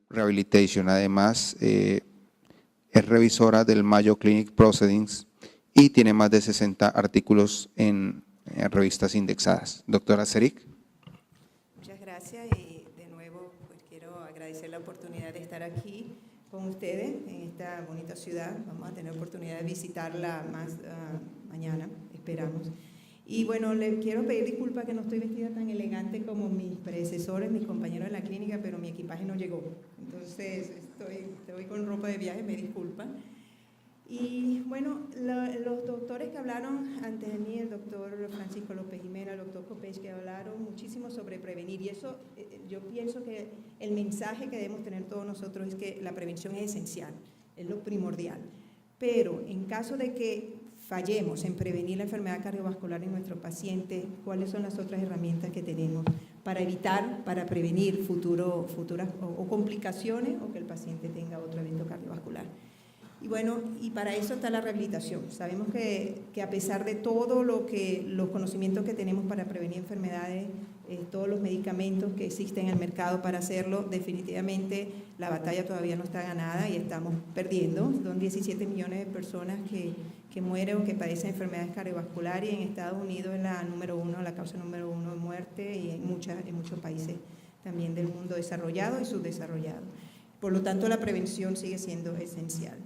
Rehabilitation. Además, es revisora del Mayo Clinic Proceedings y tiene más de 60 artículos en revistas indexadas. Doctora Seric. Muchas gracias y de nuevo pues quiero agradecer la oportunidad de estar aquí con ustedes en esta bonita ciudad. Vamos a tener oportunidad de visitarla más mañana, esperamos. Y bueno, le quiero pedir disculpas que no estoy vestida tan elegante como mis predecesores, mis compañeros de la clínica, pero mi equipaje no llegó. Entonces estoy con ropa de viaje, me disculpan. Y bueno, los doctores que hablaron antes de mí, el doctor Francisco López Jimena, el doctor Copech, que hablaron muchísimo sobre prevenir. Y eso, yo pienso que el mensaje que debemos tener todos nosotros es que la prevención es esencial, es lo primordial. Pero en caso de que fallemos en prevenir la enfermedad cardiovascular en nuestros pacientes, ¿cuáles son las otras herramientas que tenemos para evitar, para prevenir futuras o complicaciones o que el paciente tenga otro evento cardiovascular? Y bueno, y para eso está la rehabilitación. Sabemos que a pesar de todo los conocimientos que tenemos para prevenir enfermedades, todos los medicamentos que existen en el mercado para hacerlo, definitivamente la batalla todavía no está ganada y estamos perdiendo. Son 17 millones de personas que mueren o que padecen enfermedades cardiovasculares y en Estados Unidos es la número uno, la causa número uno de muerte y en muchos países también del mundo desarrollado y subdesarrollado. Por lo tanto, la prevención sigue siendo esencial.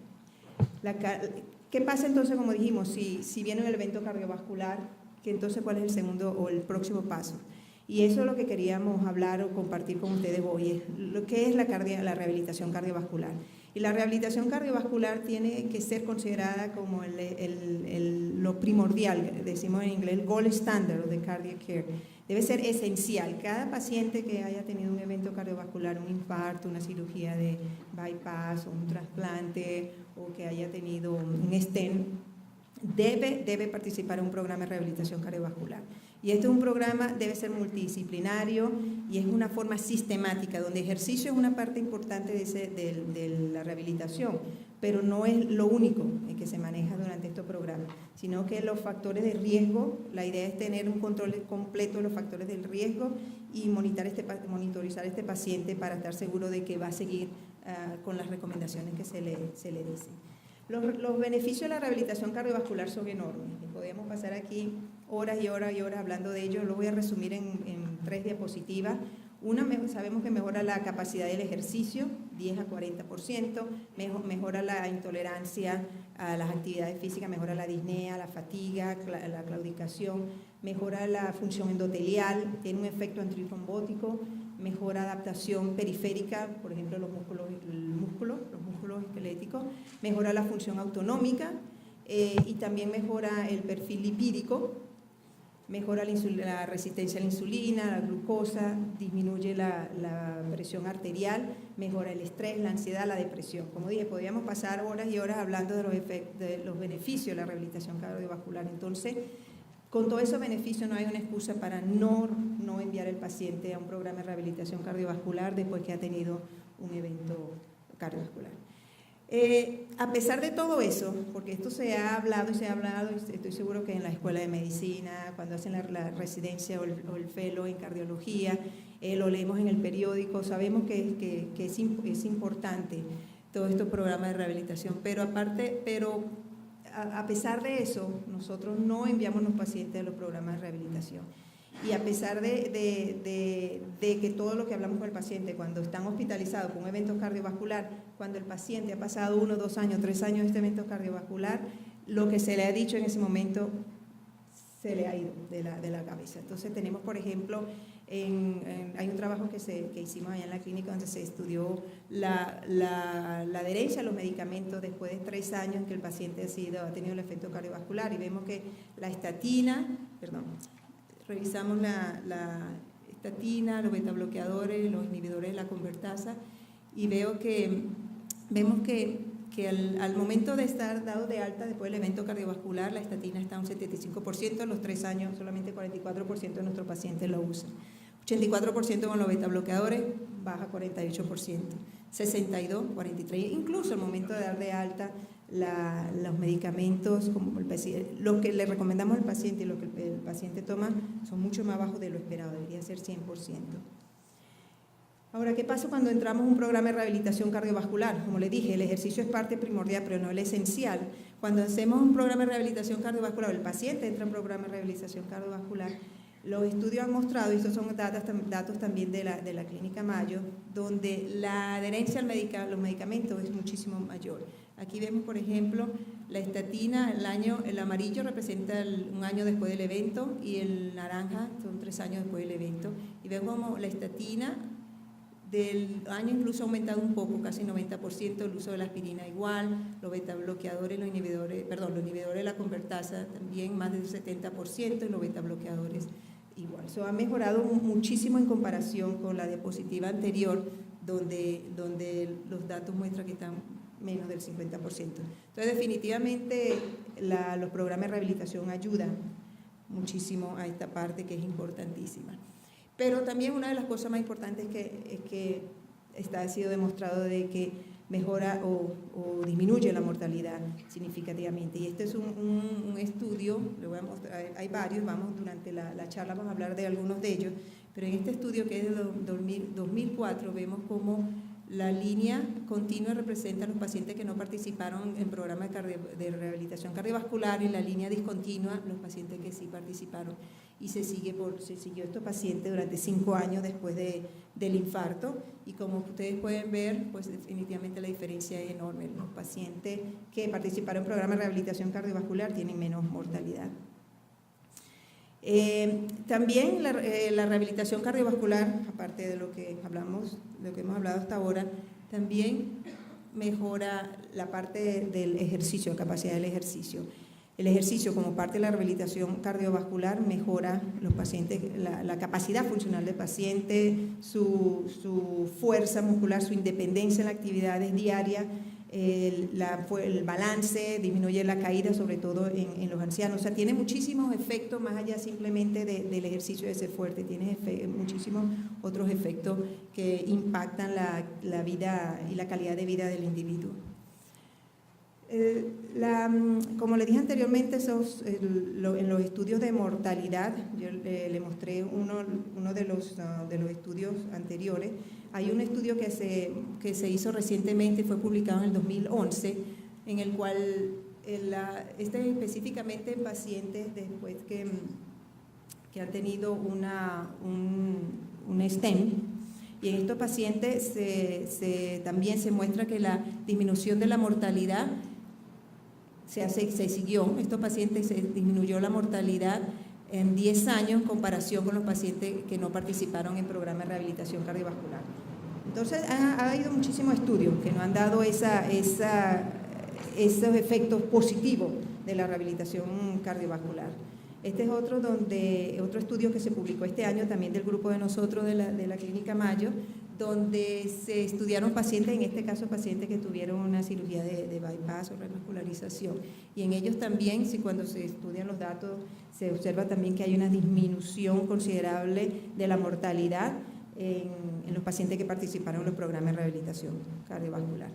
¿Qué pasa entonces, como dijimos, si viene un evento cardiovascular? Que entonces, ¿cuál es el segundo o el próximo paso? Y eso es lo que queríamos hablar o compartir con ustedes hoy, lo que es la rehabilitación cardiovascular. Y la rehabilitación cardiovascular tiene que ser considerada como lo primordial, decimos en inglés, el gold standard de cardiac care. Debe ser esencial. Cada paciente que haya tenido un evento cardiovascular, un infarto, una cirugía de bypass o un trasplante o que haya tenido un stent, debe participar en un programa de rehabilitación cardiovascular. Y este es un programa, debe ser multidisciplinario y es una forma sistemática, donde ejercicio es una parte importante de la rehabilitación, pero no es lo único que se maneja durante estos programas, sino que los factores de riesgo, la idea es tener un control completo de los factores del riesgo y monitorizar este paciente para estar seguro de que va a seguir con las recomendaciones que se le dicen. Los beneficios de la rehabilitación cardiovascular son enormes. Podemos pasar aquí horas y horas y horas hablando de ello. Lo voy a resumir en 3 diapositivas. Una, sabemos que mejora la capacidad del ejercicio, 10 a 40%, mejora la intolerancia a las actividades físicas, mejora la disnea, la fatiga, la claudicación, mejora la función endotelial, tiene un efecto antitrombótico, mejora adaptación periférica, por ejemplo los músculos esqueléticos, mejora la función autonómica y también mejora el perfil lipídico, mejora la resistencia a la insulina, la glucosa, disminuye la presión arterial, mejora el estrés, la ansiedad, la depresión. Como dije, podríamos pasar horas y horas hablando de los beneficios de la rehabilitación cardiovascular. Entonces, con todos esos beneficios no hay una excusa para no enviar al paciente a un programa de rehabilitación cardiovascular después que ha tenido un evento cardiovascular. A pesar de todo eso, porque esto se ha hablado, estoy seguro que en la escuela de medicina, cuando hacen la residencia o el fellow en cardiología, lo leemos en el periódico, sabemos que es importante todo estos programas de rehabilitación, pero a pesar de eso, nosotros no enviamos a los pacientes a los programas de rehabilitación. Y a pesar de que todo lo que hablamos con el paciente, cuando están hospitalizados con un evento cardiovascular, cuando el paciente ha pasado 1, 2 años, 3 años de este evento cardiovascular, lo que se le ha dicho en ese momento se le ha ido de la cabeza. Entonces tenemos, por ejemplo, hay un trabajo que hicimos allá en la clínica donde se estudió la adherencia a los medicamentos después de 3 años en que el paciente ha tenido el efecto cardiovascular, y vemos que la estatina, revisamos la estatina, los betabloqueadores, los inhibidores de la convertasa, y vemos que al momento de estar dado de alta después del evento cardiovascular, la estatina está un 75%, en los 3 años solamente 44% de nuestros pacientes lo usan. 84% con los betabloqueadores, baja 48%, 62, 43%, incluso al momento de dar de alta los medicamentos, como lo que le recomendamos al paciente y lo que el paciente toma son mucho más bajos de lo esperado, debería ser 100%. Ahora, ¿qué pasa cuando entramos a un programa de rehabilitación cardiovascular? Como les dije, el ejercicio es parte primordial, pero no el esencial. Cuando hacemos un programa de rehabilitación cardiovascular, el paciente entra en un programa de rehabilitación cardiovascular, los estudios han mostrado, y estos son datos también de la Clínica Mayo, donde la adherencia a los medicamentos es muchísimo mayor. Aquí vemos, por ejemplo, la estatina, el amarillo representa un año después del evento y el naranja son 3 años después del evento. Y vemos como la estatina del año incluso ha aumentado un poco, casi 90%, el uso de la aspirina igual, los betabloqueadores, los inhibidores de la convertasa también más del 70%, y los betabloqueadores igual. Eso ha mejorado muchísimo en comparación con la diapositiva anterior, donde los datos muestran que están menos del 50%. Entonces, definitivamente, los programas de rehabilitación ayudan muchísimo a esta parte que es importantísima. Pero también una de las cosas más importantes es que ha sido demostrado de que mejora o disminuye la mortalidad significativamente. Y este es un estudio, le voy a mostrar, hay varios, durante la charla vamos a hablar de algunos de ellos, pero en este estudio que es de 2004 vemos cómo la línea continua representa a los pacientes que no participaron en programas de rehabilitación cardiovascular y la línea discontinua los pacientes que sí participaron. Y se siguió estos pacientes durante 5 años después del infarto, y como ustedes pueden ver, pues definitivamente la diferencia es enorme. Los pacientes que participaron en programas de rehabilitación cardiovascular tienen menos mortalidad. También la rehabilitación cardiovascular, aparte de lo que hemos hablado hasta ahora, también mejora la parte del ejercicio, la capacidad del ejercicio. El ejercicio como parte de la rehabilitación cardiovascular mejora los pacientes, la capacidad funcional del paciente, su fuerza muscular, su independencia en las actividades diarias, el balance, disminuye la caída, sobre todo en los ancianos. O sea, tiene muchísimos efectos más allá simplemente del ejercicio de ser fuerte, tiene muchísimos otros efectos que impactan la vida y la calidad de vida del individuo. Como le dije anteriormente, en los estudios de mortalidad, yo le mostré uno de los estudios anteriores. Hay un estudio que se hizo recientemente y fue publicado en el 2011, en el cual este es específicamente en pacientes después que han tenido un STEM, y en estos pacientes también se muestra que la disminución de la mortalidad se siguió. Estos pacientes se disminuyó la mortalidad en 10 años en comparación con los pacientes que no participaron en programas de rehabilitación cardiovascular. Entonces, ha habido muchísimos estudios que nos han dado esos efectos positivos de la rehabilitación cardiovascular. Este es otro estudio que se publicó este año también del grupo de nosotros de la Clínica Mayo, donde se estudiaron pacientes, en este caso pacientes que tuvieron una cirugía de bypass o revascularización, y en ellos también, cuando se estudian los datos, se observa también que hay una disminución considerable de la mortalidad en los pacientes que participaron en los programas de rehabilitación cardiovascular.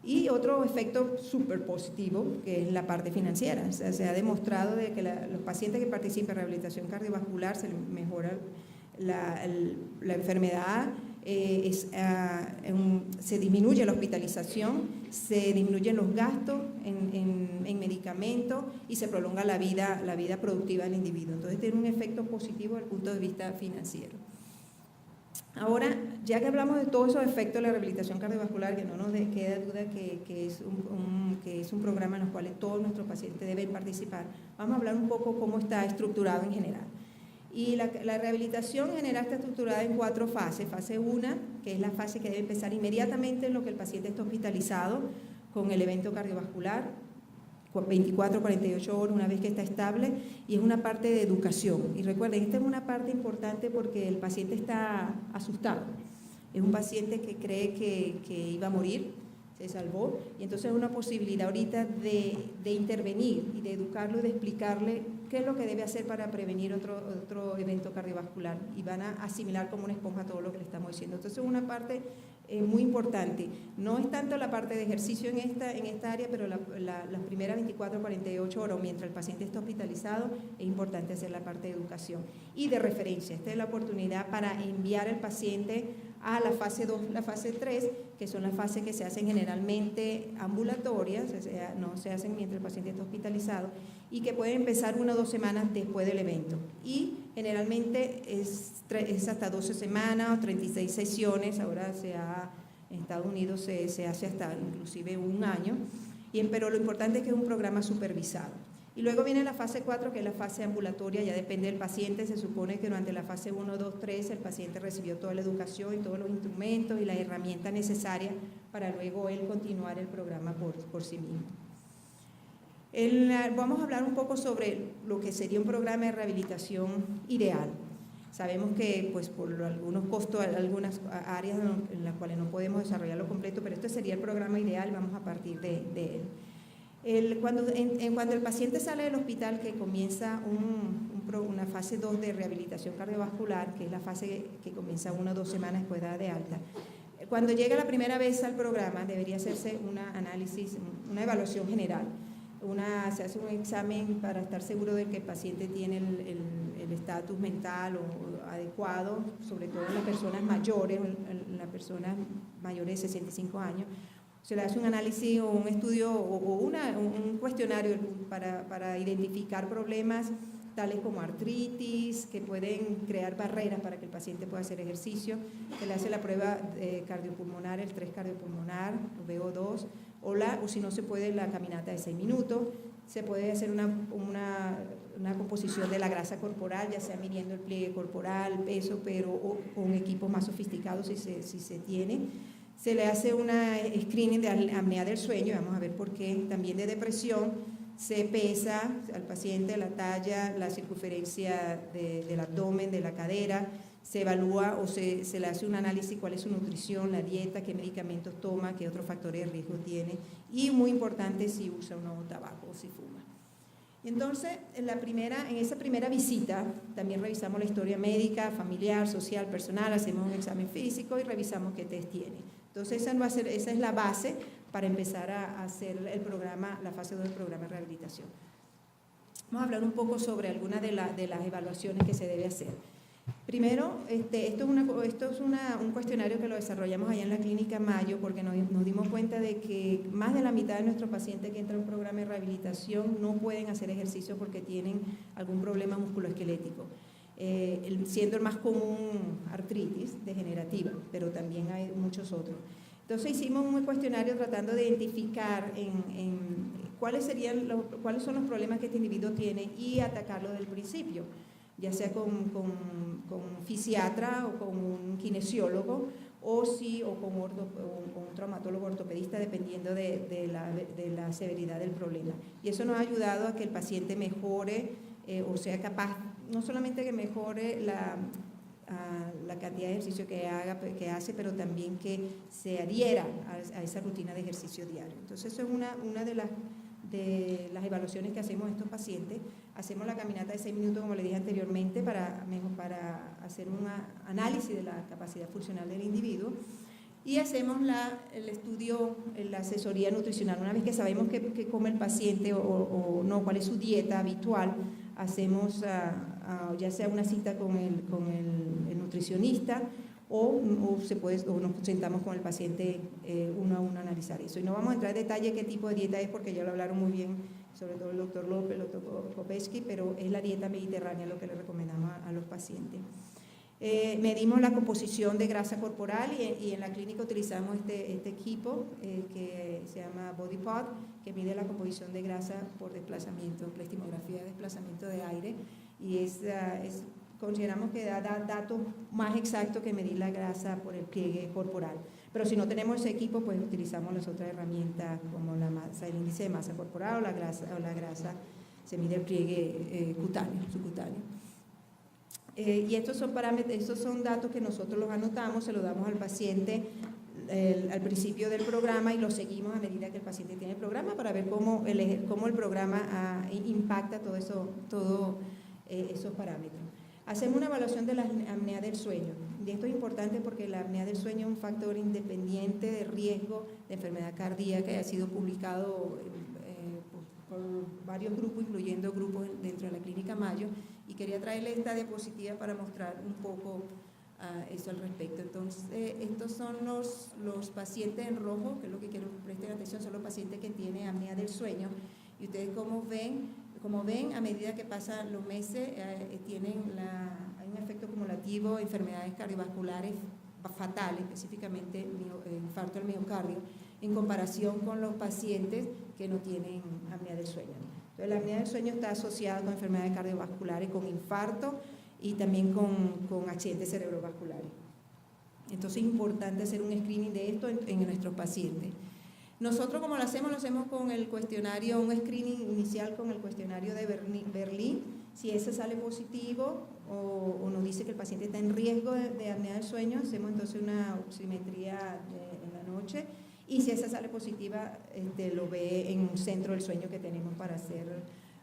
Y otro efecto súper positivo, que es la parte financiera. O sea, se ha demostrado de que los pacientes que participan en rehabilitación cardiovascular se les mejora la enfermedad, se disminuye la hospitalización, se disminuyen los gastos en medicamentos y se prolonga la vida productiva del individuo. Entonces tiene un efecto positivo desde el punto de vista financiero. Ahora, ya que hablamos de todos esos efectos de la rehabilitación cardiovascular, que no nos queda duda que es un programa en el cual todos nuestros pacientes deben participar, vamos a hablar un poco cómo está estructurado en general. Y la rehabilitación en general está estructurada en 4 fases. Fase 1, que es la fase que debe empezar inmediatamente en lo que el paciente está hospitalizado con el evento cardiovascular, 24, 48 horas una vez que está estable, y es una parte de educación. Y recuerden, esta es una parte importante porque el paciente está asustado. Es un paciente que cree que iba a morir, se salvó, y entonces es una posibilidad ahorita de intervenir y de educarlo y de explicarle qué es lo que debe hacer para prevenir otro evento cardiovascular, y van a asimilar como una esponja todo lo que le estamos diciendo. Entonces es una parte muy importante. No es tanto la parte de ejercicio en esta área, pero las primeras 24 48 horas, mientras el paciente está hospitalizado, es importante hacer la parte de educación y de referencia. Esta es la oportunidad para enviar al paciente a la fase 2, la fase 3, que son las fases que se hacen generalmente ambulatorias, o sea, no se hacen mientras el paciente está hospitalizado, y que pueden empezar 1 o 2 semanas después del evento. Y generalmente es hasta 12 semanas o 36 sesiones, ahora en Estados Unidos se hace hasta inclusive 1 año, pero lo importante es que es un programa supervisado. Y luego viene la fase 4, que es la fase ambulatoria, ya depende del paciente. Se supone que durante la fase 1, 2, 3 el paciente recibió toda la educación y todos los instrumentos y las herramientas necesarias para luego él continuar el programa por sí mismo. Vamos a hablar un poco sobre lo que sería un programa de rehabilitación ideal. Sabemos que pues, por algunos costos, algunas áreas en las cuales no podemos desarrollarlo completo, pero este sería el programa ideal, vamos a partir de él. Cuando el paciente sale del hospital, que comienza una fase 2 de rehabilitación cardiovascular, que es la fase que comienza 1 o 2 semanas después de dar de alta, cuando llega la primera vez al programa debería hacerse un análisis, una evaluación general. Se hace un examen para estar seguro de que el paciente tiene el estatus mental adecuado, sobre todo en las personas mayores, en las personas mayores de 65 años. Se le hace un análisis o un estudio o un cuestionario para identificar problemas tales como artritis, que pueden crear barreras para que el paciente pueda hacer ejercicio. Se le hace la prueba cardiopulmonar, el estrés cardiopulmonar, VO2, o si no se puede, la caminata de 6 minutos. Se puede hacer una composición de la grasa corporal, ya sea midiendo el pliegue corporal, peso, pero con equipos más sofisticados si se tiene. Se le hace una screening de apnea del sueño, vamos a ver por qué, también de depresión. Se pesa al paciente la talla, la circunferencia del abdomen, de la cadera, se evalúa o se le hace un análisis cuál es su nutrición, la dieta, qué medicamentos toma, qué otros factores de riesgo tiene y muy importante si usa o no tabaco o si fuma. Y entonces, en esa primera visita también revisamos la historia médica, familiar, social, personal, hacemos un examen físico y revisamos qué test tiene. Entonces esa es la base para empezar a hacer el programa, la fase 2 del programa de rehabilitación. Vamos a hablar un poco sobre algunas de las evaluaciones que se debe hacer. Primero, esto es un cuestionario que lo desarrollamos allá en la Clínica Mayo porque nos dimos cuenta de que más de la mitad de nuestros pacientes que entran a un programa de rehabilitación no pueden hacer ejercicio porque tienen algún problema musculoesquelético. Siendo el más común artritis degenerativa, pero también hay muchos otros. Entonces hicimos un cuestionario tratando de identificar cuáles son los problemas que este individuo tiene y atacarlo desde el principio, ya sea con un fisiatra o con un kinesiólogo o con un traumatólogo ortopedista, dependiendo de la severidad del problema. Y eso nos ha ayudado a que el paciente mejore o sea capaz, no solamente que mejore la cantidad de ejercicio que hace, pero también que se adhiera a esa rutina de ejercicio diario. Entonces eso es una de las evaluaciones que hacemos a estos pacientes. Hacemos la caminata de 6 minutos, como le dije anteriormente, para hacer un análisis de la capacidad funcional del individuo. Y hacemos el estudio, la asesoría nutricional. Una vez que sabemos qué come el paciente o no, cuál es su dieta habitual, hacemos ya sea una cita con el nutricionista o nos sentamos con el paciente uno a uno a analizar eso. Y no vamos a entrar en detalle qué tipo de dieta es porque ya lo hablaron muy bien, sobre todo el doctor López, el doctor Kopetsky, pero es la dieta mediterránea lo que le recomendamos a los pacientes. Medimos la composición de grasa corporal y en la clínica utilizamos este equipo que se llama BodyPod, que mide la composición de grasa por desplazamiento, plestimografía de desplazamiento de aire, y consideramos que da datos más exactos que medir la grasa por el pliegue corporal. Pero si no tenemos ese equipo, pues utilizamos las otras herramientas como el índice de masa corporal o la grasa, se mide el pliegue subcutáneo. Y estos son parámetros, estos son datos que nosotros los anotamos, se los damos al paciente al principio del programa y los seguimos a medida que el paciente tiene el programa para ver cómo el programa impacta todos esos parámetros. Hacemos una evaluación de la apnea del sueño, y esto es importante porque la apnea del sueño es un factor independiente de riesgo de enfermedad cardíaca y ha sido publicado por varios grupos, incluyendo grupos dentro de la Clínica Mayo, y quería traerle esta diapositiva para mostrar un poco eso al respecto. Entonces, estos son los pacientes en rojo, que es lo que quiero que presten atención, son los pacientes que tienen apnea del sueño. Y ustedes como ven, a medida que pasan los meses, hay un efecto acumulativo, enfermedades cardiovasculares fatales, específicamente infarto del miocardio, en comparación con los pacientes que no tienen apnea del sueño. Entonces, la apnea del sueño está asociada con enfermedades cardiovasculares, con infarto y también con accidentes cerebrovasculares. Entonces, es importante hacer un screening de esto en nuestros pacientes. Nosotros, como lo hacemos con el cuestionario, un screening inicial con el cuestionario de Berlín. Si ese sale positivo o nos dice que el paciente está en riesgo de apnea del sueño, hacemos entonces una oximetría en la noche, y si esa sale positiva, lo ve en un centro del sueño que tenemos para hacer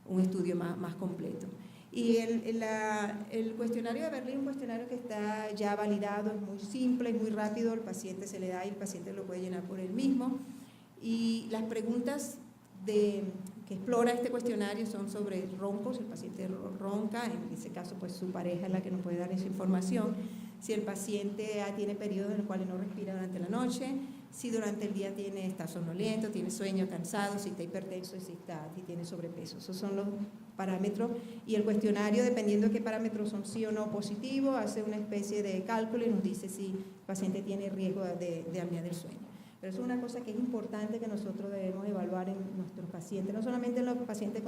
un estudio más completo. Y el cuestionario de Berlín es un cuestionario que está ya validado, es muy simple, es muy rápido, el paciente se le da y el paciente lo puede llenar por él mismo. Y las preguntas que explora este cuestionario son sobre roncos. El paciente ronca, en ese caso pues su pareja es la que nos puede dar esa información. Si el paciente tiene periodos en los cuales no respira durante la noche, si durante el día está somnoliento, tiene sueño, cansado, si está hipertenso y si tiene sobrepeso. Esos son los parámetros, y el cuestionario, dependiendo de qué parámetros son sí o no positivos, hace una especie de cálculo y nos dice si el paciente tiene riesgo de apnea del sueño. Pero eso es una cosa que es importante que nosotros debemos evaluar en nuestros pacientes, no solamente en los pacientes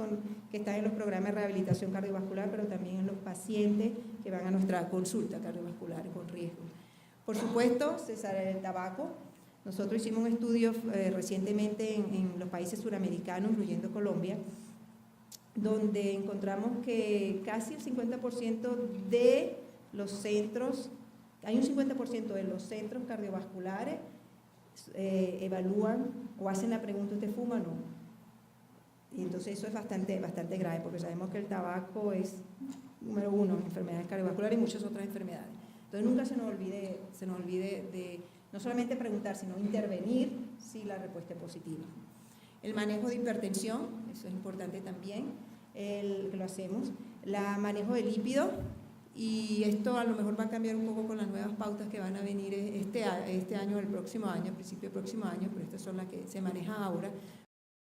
que están en los programas de rehabilitación cardiovascular, pero también en los pacientes que van a nuestra consulta cardiovascular con riesgo. Por supuesto, cesar el tabaco. Nosotros hicimos un estudio recientemente en los países suramericanos, incluyendo Colombia, donde encontramos que casi el 50% de los centros, hay un 50% de los centros cardiovasculares evalúan o hacen la pregunta: ¿usted fuma o no? Y entonces eso es bastante grave, porque sabemos que el tabaco es número uno en enfermedades cardiovasculares y muchas otras enfermedades. Entonces nunca se nos olvide de no solamente preguntar, sino intervenir si la respuesta es positiva. El manejo de hipertensión, eso es importante también, lo hacemos. El manejo de lípidos, y esto a lo mejor va a cambiar un poco con las nuevas pautas que van a venir este año o el próximo año, a principio del próximo año, pero estas son las que se manejan ahora.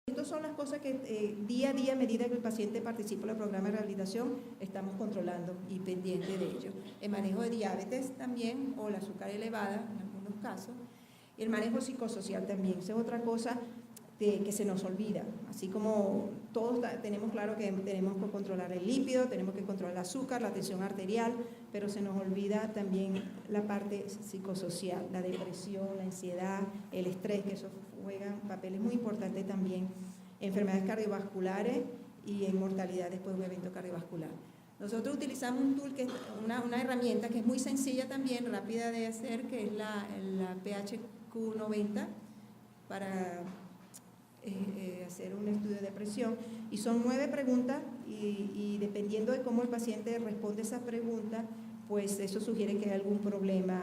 Estas son las cosas que día a día, a medida que el paciente participa en el programa de rehabilitación, estamos controlando y pendientes de ello. El manejo de diabetes también, o la azúcar elevada en algunos casos. Y el manejo psicosocial también, esa es otra cosa que se nos olvida. Así como todos tenemos claro que tenemos que controlar el lípido, tenemos que controlar el azúcar, la tensión arterial, pero se nos olvida también la parte psicosocial, la depresión, la ansiedad, el estrés, que eso juegan papeles muy importantes también en enfermedades cardiovasculares y en mortalidad después de un evento cardiovascular. Nosotros utilizamos un tool, que es una herramienta que es muy sencilla también, rápida de hacer, que es la PHQ-90, para hacer un estudio de presión, y son 9 preguntas y dependiendo de cómo el paciente responde esas preguntas, pues eso sugiere que hay algún problema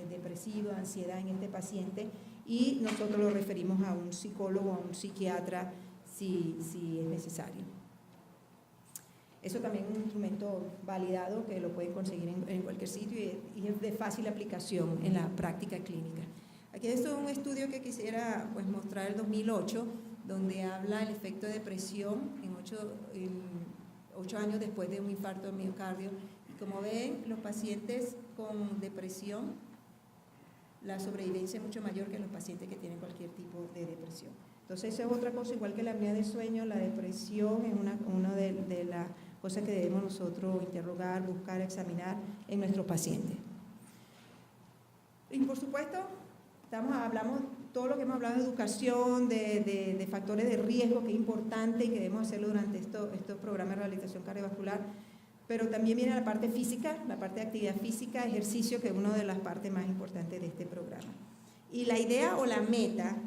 depresivo, ansiedad en este paciente, y nosotros lo referimos a un psicólogo o a un psiquiatra si es necesario. Eso también es un instrumento validado que lo pueden conseguir en cualquier sitio y es de fácil aplicación en la práctica clínica. Aquí esto es un estudio que quisiera pues mostrar, el 2008, donde habla del efecto de depresión en 8 años después de un infarto de miocardio. Y como ven, los pacientes con depresión, la sobrevivencia es mucho mayor que los pacientes que tienen cualquier tipo de depresión. Entonces, esa es otra cosa, igual que la apnea del sueño, la depresión es una de las cosas que debemos nosotros interrogar, buscar, examinar en nuestros pacientes. Y por supuesto, hablamos todo lo que hemos hablado de educación, de factores de riesgo, que es importante y que debemos hacerlo durante estos programas de rehabilitación cardiovascular, pero también viene la parte física, la parte de actividad física, ejercicio, que es una de las partes más importantes de este programa. Y la idea o la meta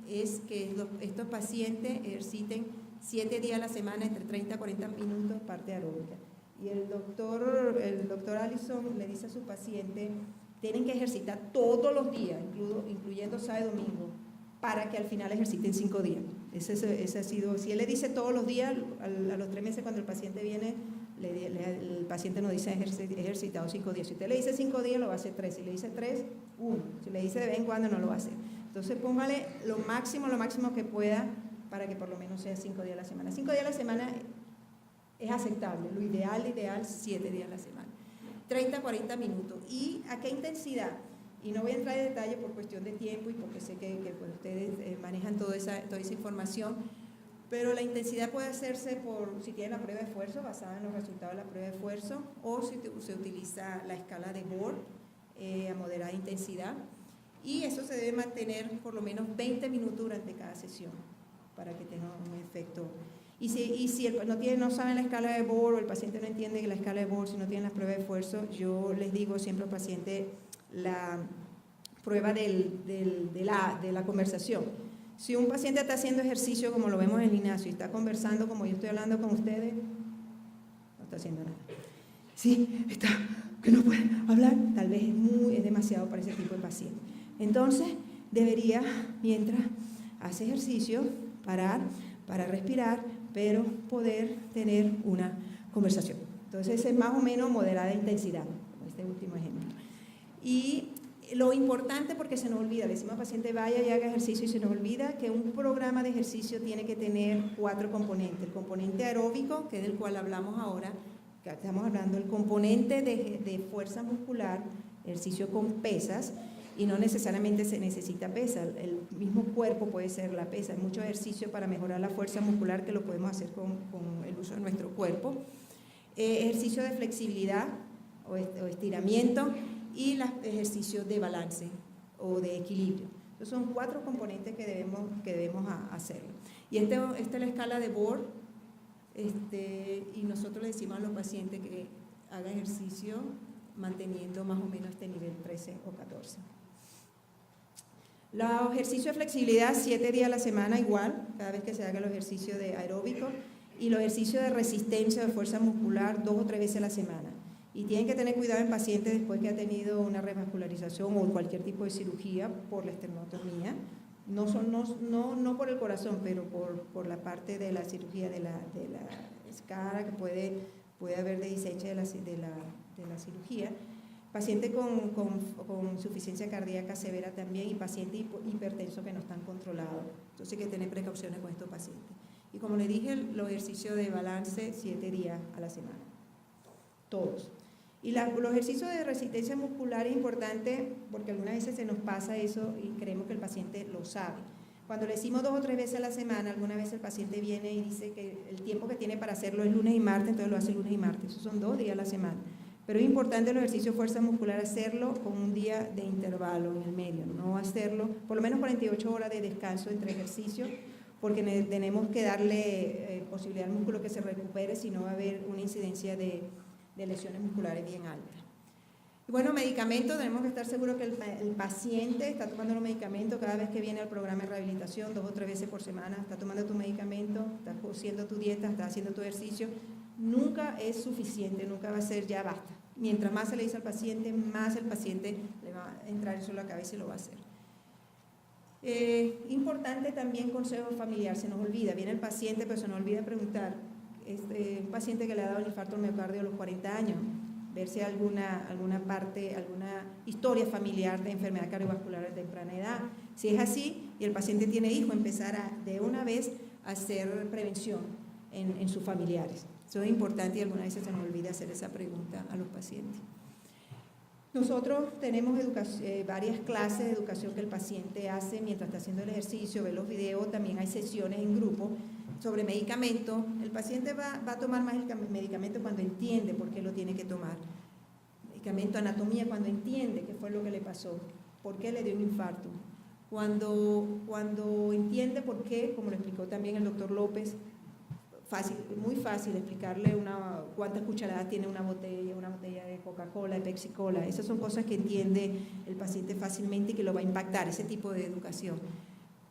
es que estos pacientes ejerciten 7 días a la semana, entre 30 a 40 minutos, parte aeróbica. Y el doctor Allison le dice a sus pacientes: tienen que ejercitar todos los días, incluyendo sábado y domingo, para que al final ejerciten 5 días. Ese ha sido, si él le dice todos los días, a los 3 meses cuando el paciente viene, el paciente nos dice ejercitado 5 días. Si usted le dice 5 días, lo va a hacer 3. Si le dice 3, 1. Si le dice de vez en cuando, no lo va a hacer. Entonces póngale lo máximo que pueda para que por lo menos sea 5 días a la semana. 5 días a la semana es aceptable. Lo ideal, 7 días a la semana. 30 a 40 minutos. ¿Y a qué intensidad? Y no voy a entrar en detalle por cuestión de tiempo y porque sé que pues, ustedes manejan toda esa información, pero la intensidad puede hacerse si tienen la prueba de esfuerzo, basada en los resultados de la prueba de esfuerzo, o si se utiliza la escala de Bohr a moderada intensidad, y eso se debe mantener por lo menos 20 minutos durante cada sesión para que tenga un efecto. Y si no saben la escala de Bohr o el paciente no entiende la escala de Bohr, si no tienen la prueba de esfuerzo, yo les digo siempre al paciente la prueba de la conversación. Si un paciente está haciendo ejercicio como lo vemos en el gimnasio y está conversando como yo estoy hablando con ustedes, no está haciendo nada. Sí, está, que no puede hablar, tal vez es demasiado para ese tipo de paciente. Entonces, debería, mientras hace ejercicio, parar para respirar, pero poder tener una conversación. Entonces, es más o menos moderada intensidad, como este último ejemplo. Y lo importante, porque se nos olvida, le decimos al paciente vaya y haga ejercicio y se nos olvida que un programa de ejercicio tiene que tener 4 componentes. El componente aeróbico, que es del cual hablamos ahora, que estamos hablando, el componente de fuerza muscular, ejercicio con pesas, y no necesariamente se necesita pesa, el mismo cuerpo puede ser la pesa. Hay mucho ejercicio para mejorar la fuerza muscular que lo podemos hacer con el uso de nuestro cuerpo. Ejercicio de flexibilidad o estiramiento, y los ejercicios de balance o de equilibrio. Entonces son 4 componentes que debemos hacer. Y esta es la escala de Bohr, y nosotros le decimos a los pacientes que hagan ejercicio manteniendo más o menos este nivel 13 o 14. Los ejercicios de flexibilidad 7 días a la semana igual, cada vez que se haga el ejercicio de aeróbico, y los ejercicios de resistencia o de fuerza muscular 2 o 3 veces a la semana. Y tienen que tener cuidado en pacientes después que ha tenido una revascularización o cualquier tipo de cirugía por la esternotomía, no por el corazón, pero por la parte de la cirugía de la escara que puede haber de diseño de la cirugía, paciente con insuficiencia cardíaca severa también, y paciente hipertenso que no están controlados. Entonces hay que tener precauciones con estos pacientes. Y como le dije, los ejercicios de balance 7 días a la semana, todos. Y los ejercicios de resistencia muscular es importante porque algunas veces se nos pasa eso y creemos que el paciente lo sabe. Cuando le decimos 2 o 3 veces a la semana, alguna vez el paciente viene y dice que el tiempo que tiene para hacerlo es lunes y martes, entonces lo hace lunes y martes. Esos son 2 días a la semana. Pero es importante el ejercicio de fuerza muscular hacerlo con un día de intervalo en el medio, no hacerlo, por lo menos 48 horas de descanso entre ejercicios, porque tenemos que darle posibilidad al músculo que se recupere, si no va a haber una incidencia de lesiones musculares bien altas. Y bueno, medicamentos, tenemos que estar seguros que el paciente está tomando los medicamentos cada vez que viene al programa de rehabilitación, 2 o 3 veces por semana, está tomando tu medicamento, está haciendo tu dieta, está haciendo tu ejercicio. Nunca es suficiente, nunca va a ser ya basta. Mientras más se le dice al paciente, más el paciente le va a entrar eso en la cabeza y lo va a hacer. Importante también consejo familiar, se nos olvida, viene el paciente pero se nos olvida preguntar, un paciente que le ha dado un infarto al miocardio a los 40 años, ver si hay alguna historia familiar de enfermedad cardiovascular de temprana edad. Si es así y el paciente tiene hijo, empezar de una vez a hacer prevención en sus familiares. Eso es importante y algunas veces se nos olvida hacer esa pregunta a los pacientes. Nosotros tenemos varias clases de educación que el paciente hace mientras está haciendo el ejercicio, ve los videos, también hay sesiones en grupo sobre medicamentos. El paciente va a tomar más el medicamento cuando entiende por qué lo tiene que tomar. Medicamento, anatomía, cuando entiende qué fue lo que le pasó, por qué le dio un infarto. Cuando entiende por qué, como lo explicó también el doctor López, muy fácil explicarle cuántas cucharadas tiene una botella de Coca-Cola, de Pepsi-Cola. Esas son cosas que entiende el paciente fácilmente y que lo va a impactar, ese tipo de educación.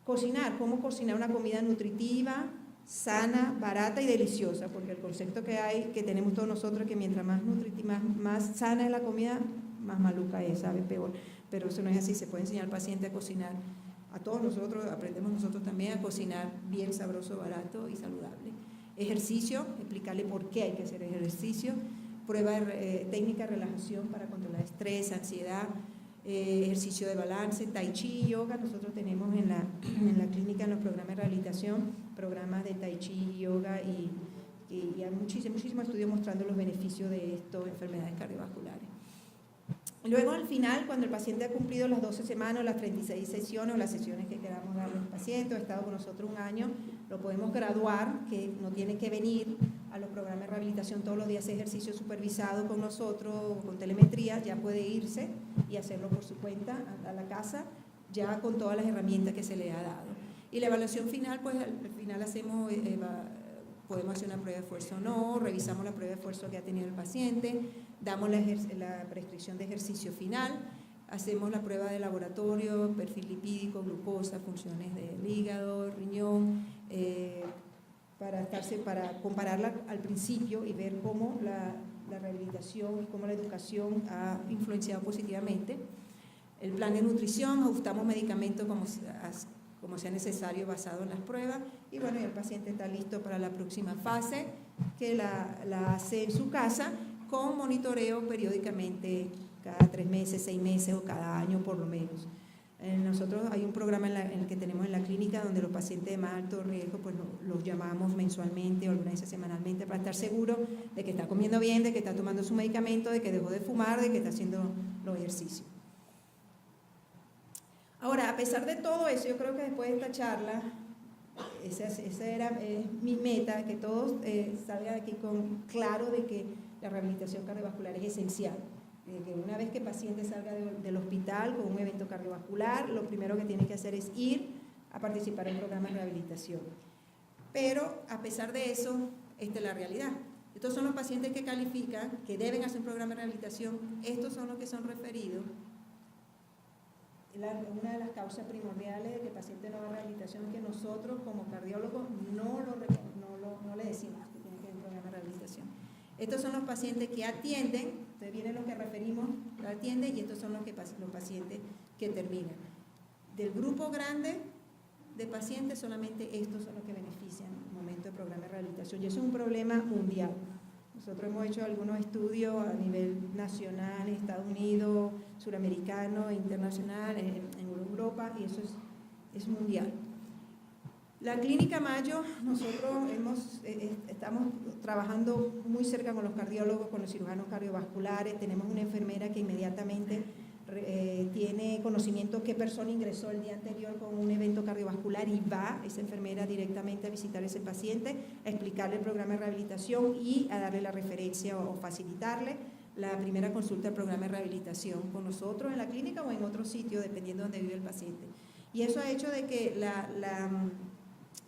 Cocinar, cómo cocinar una comida nutritiva, sana, barata y deliciosa, porque el concepto que tenemos todos nosotros es que mientras más nutritiva, más sana es la comida, más maluca es, sabe peor. Pero eso no es así, se puede enseñar al paciente a cocinar. A todos nosotros, aprendemos nosotros también a cocinar bien, sabroso, barato y saludable. ejercicio, explicarle por qué hay que hacer ejercicio, prueba técnica de relajación para controlar estrés, ansiedad, ejercicio de balance, tai chi, yoga. Nosotros tenemos en la clínica, en los programas de rehabilitación, programas de tai chi, yoga y hay muchísimos estudios mostrando los beneficios de esto, enfermedades cardiovasculares. Luego, al final, cuando el paciente ha cumplido las 12 semanas, las 36 sesiones o las sesiones que queramos darle al paciente, ha estado con nosotros un año, lo podemos graduar, que no tiene que venir a los programas de rehabilitación todos los días, ejercicio supervisado con nosotros, con telemetría, ya puede irse y hacerlo por su cuenta a la casa, ya con todas las herramientas que se le ha dado. Y la evaluación final, pues al final hacemos, podemos hacer una prueba de esfuerzo o no, revisamos la prueba de esfuerzo que ha tenido el paciente, damos la prescripción de ejercicio final, hacemos la prueba de laboratorio, perfil lipídico, glucosa, funciones del hígado, riñón, para compararla al principio y ver cómo la rehabilitación y cómo la educación ha influenciado positivamente. El plan de nutrición, ajustamos medicamentos como sea necesario basado en las pruebas y bueno, el paciente está listo para la próxima fase que la hace en su casa con monitoreo periódicamente cada 3 meses, 6 meses o cada año por lo menos. Nosotros hay un programa en el que tenemos en la clínica donde los pacientes de más alto riesgo pues los llamamos mensualmente o algunas veces semanalmente para estar seguros de que está comiendo bien, de que está tomando su medicamento, de que dejó de fumar, de que está haciendo los ejercicios. Ahora, a pesar de todo eso, yo creo que después de esta charla, esa era mi meta, que todos salgan aquí claro de que la rehabilitación cardiovascular es esencial. Que una vez que el paciente salga del hospital con un evento cardiovascular, lo primero que tiene que hacer es ir a participar en programas de rehabilitación. Pero, a pesar de eso, esta es la realidad. Estos son los pacientes que califican, que deben hacer un programa de rehabilitación, estos son los que son referidos. Una de las causas primordiales de que el paciente no va a rehabilitación es que nosotros como cardiólogos no le decimos que tiene que ir a un programa de rehabilitación. Estos son los pacientes que atienden, entonces vienen los que referimos, lo atienden y estos son los pacientes que terminan. Del grupo grande de pacientes, solamente estos son los que benefician en el momento del programa de rehabilitación y eso es un problema mundial. Nosotros hemos hecho algunos estudios a nivel nacional, en Estados Unidos, suramericano, internacional, en Europa, y eso es mundial. La Clínica Mayo, nosotros estamos trabajando muy cerca con los cardiólogos, con los cirujanos cardiovasculares, tenemos una enfermera que inmediatamente tiene conocimiento qué persona ingresó el día anterior con un evento cardiovascular y va esa enfermera directamente a visitar a ese paciente, a explicarle el programa de rehabilitación y a darle la referencia o facilitarle la primera consulta del programa de rehabilitación con nosotros en la clínica o en otro sitio, dependiendo de donde vive el paciente. Y eso ha hecho de que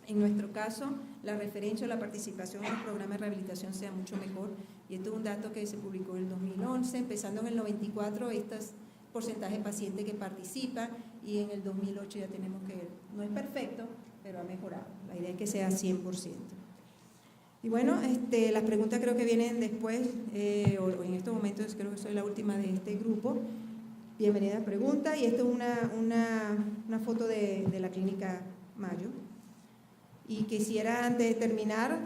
en nuestro caso, la referencia o la participación en los programas de rehabilitación sea mucho mejor. Y esto es un dato que se publicó en el 2011, empezando en el 94, estos porcentaje de pacientes que participan y en el 2008 ya tenemos que, no es perfecto, pero ha mejorado. La idea es que sea 100%. Y bueno, las preguntas creo que vienen después, o en estos momentos creo que soy la última de este grupo. Bienvenida a pregunta y esto es una foto de la Clínica Mayo. Y quisiera, antes de terminar,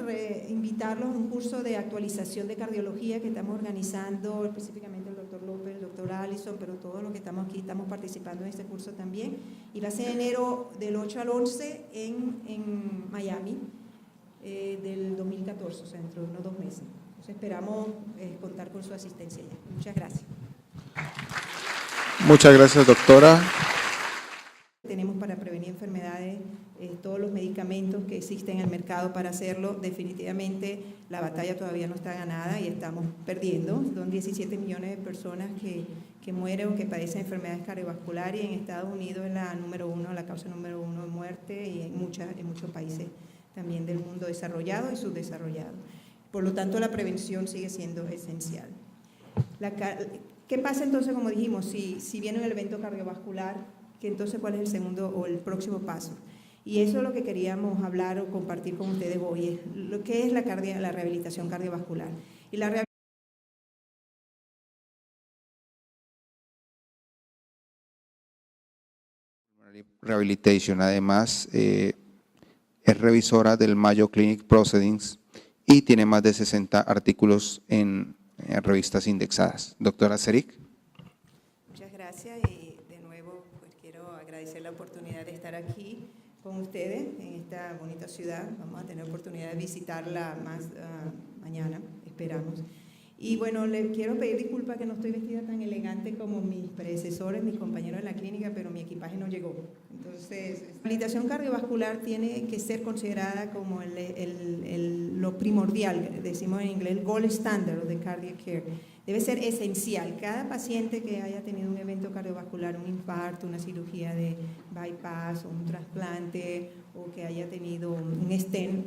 invitarlos a un curso de actualización de cardiología que estamos organizando, específicamente el doctor López, el doctor Allison, pero todos los que estamos aquí estamos participando en este curso también. Y va a ser enero del 8 al 11 en Miami, del 2014, o sea, dentro de unos 2 meses. Entonces esperamos contar con su asistencia ya. Muchas gracias. Muchas gracias, doctora. Tenemos para prevenir enfermedades todos los medicamentos que existen en el mercado para hacerlo. Definitivamente la batalla todavía no está ganada y estamos perdiendo. Son 17 millones de personas que mueren o que padecen enfermedades cardiovasculares y en Estados Unidos es la causa número 1 de muerte y en muchos países también del mundo desarrollado y subdesarrollado. Por lo tanto, la prevención sigue siendo esencial. ¿Qué pasa entonces, como dijimos, si viene un evento cardiovascular? Que entonces, ¿cuál es el segundo o el próximo paso? Y eso es lo que queríamos hablar o compartir con ustedes hoy, lo que es la rehabilitación cardiovascular. Y la Rehabilitation, además, es revisora del Mayo Clinic Proceedings y tiene más de 60 artículos en revistas indexadas. Doctora Seric. Muchas gracias y de nuevo pues quiero agradecer la oportunidad de estar aquí con ustedes en esta bonita ciudad. Vamos a tener oportunidad de visitarla más mañana, esperamos. Y bueno, le quiero pedir disculpas que no estoy vestida tan elegante como mis predecesores, mis compañeros en la clínica, pero mi equipaje no llegó. Entonces, la rehabilitación cardiovascular tiene que ser considerada como lo primordial, decimos en inglés, el gold standard de cardiac care. Debe ser esencial. Cada paciente que haya tenido un evento cardiovascular, un infarto, una cirugía de bypass, un trasplante o que haya tenido un stent,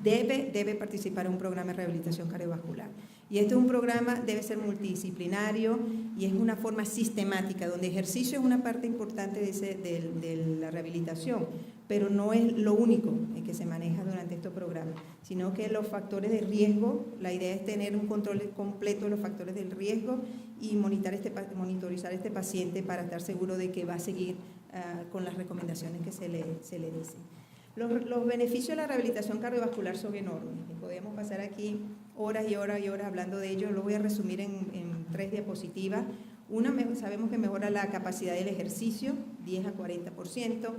debe participar en un programa de rehabilitación cardiovascular. Y este es un programa, debe ser multidisciplinario y es una forma sistemática, donde ejercicio es una parte importante de la rehabilitación, pero no es lo único que se maneja durante estos programas, sino que los factores de riesgo, la idea es tener un control completo de los factores del riesgo y monitorizar este paciente para estar seguro de que va a seguir con las recomendaciones que se le dicen. Los beneficios de la rehabilitación cardiovascular son enormes. Podemos pasar aquí horas y horas y horas hablando de ello. Lo voy a resumir en 3 diapositivas. Una, sabemos que mejora la capacidad del ejercicio, 10 a 40%,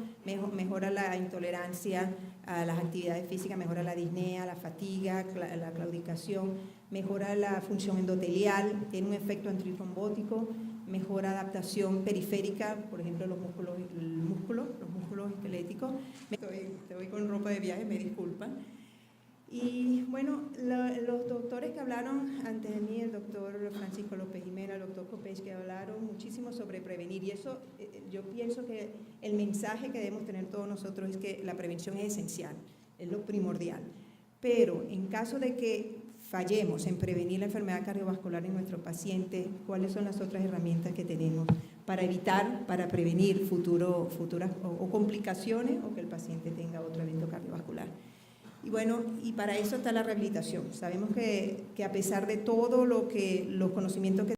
mejora la intolerancia a las actividades físicas, mejora la disnea, la fatiga, la claudicación, mejora la función endotelial, tiene un efecto antitrombótico, mejora adaptación periférica, por ejemplo, los músculos esqueléticos. Estoy con ropa de viaje, me disculpan. Y bueno, los doctores que hablaron antes de mí, el doctor Francisco López Jimena, el doctor Copech, que hablaron muchísimo sobre prevenir. Y eso, yo pienso que el mensaje que debemos tener todos nosotros es que la prevención es esencial, es lo primordial. Pero en caso de que fallemos en prevenir la enfermedad cardiovascular en nuestros pacientes, ¿cuáles son las otras herramientas que tenemos para evitar, para prevenir futuras o complicaciones o que el paciente tenga otro evento cardiovascular? Y bueno, y para eso está la rehabilitación. Sabemos que a pesar de todo los conocimientos que